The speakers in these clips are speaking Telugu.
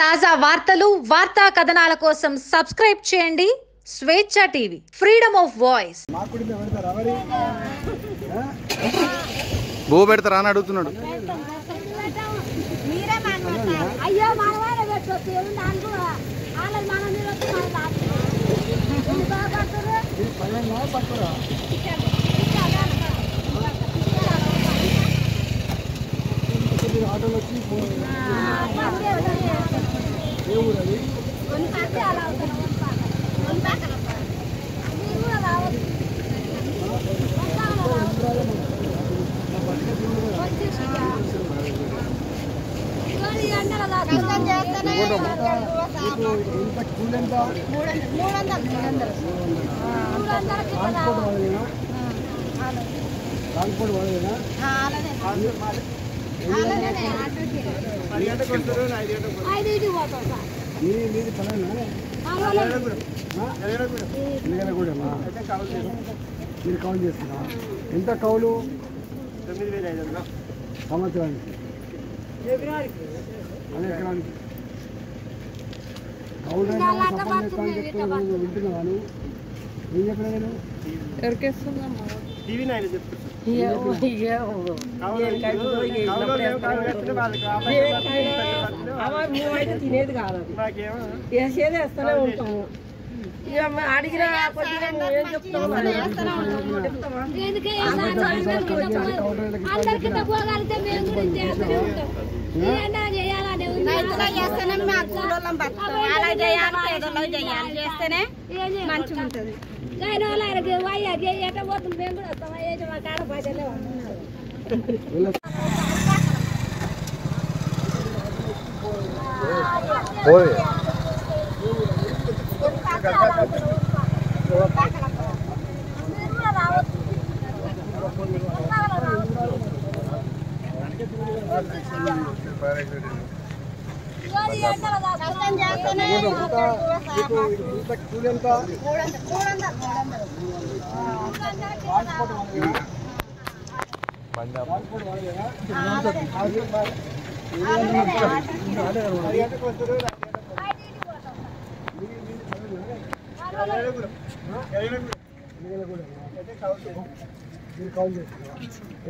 తాజా వార్తలు వార్తా కథనాల కోసం సబ్స్క్రైబ్ చేయండి స్వేచ్ఛ టీవీ ఫ్రీడమ్ ఆఫ్ వాయిస్. బో పెడతారా అని అడుగుతున్నాడు. ఆటోలో వచ్చి ఏ ఊరు అది? ట్రాన్స్పోర్ట్ వాడేనా? మీది పలానా? మీరు కౌలు చేస్తున్నా? ఎంత కౌలు? 9,500 సంవత్సరానికి. అదే ఎకరానికి కౌలు రైతు సపోర్ట్ చేస్తానని చెప్తున్నాను. వింటున్నాను. ఏం చెప్పినా నేను తినేది కాదు, వేసేది వేస్తూనే ఉంటాము. అడిగిన చేస్తేనే మంచిగా ఉంటుంది.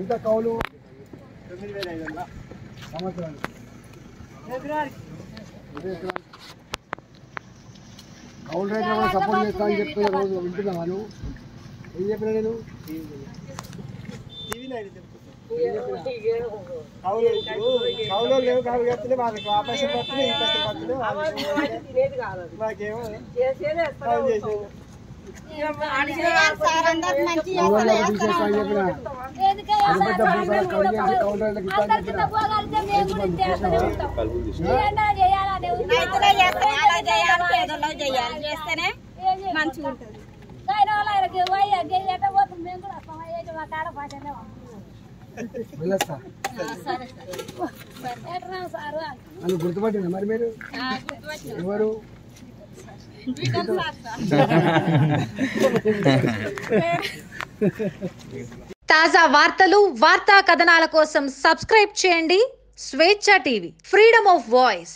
ఎంత కౌలు? 9,500 సంవత్సరానికి. కౌలు రైతులు కూడా సపోర్ట్ చేస్తా అని చెప్తున్నా. రోజు వింటున్నాను. ఏం చెప్పినా నేను? కౌలు లేవు, కౌలు చేస్తే వాళ్ళకి ఆపరేషన్ పడుతుంది, ఈ కష్టం పడుతుంది. మాకేమో చేస్తేనే మంచిగా ఉంటుంది. అని గుర్తుపట్టిందా మరి మీరు? ఎవరు? తాజా వార్తలు వార్తా కథనాల కోసం సబ్స్క్రైబ్ చేయండి స్వేచ్ఛ టీవీ ఫ్రీడమ్ ఆఫ్ వాయిస్.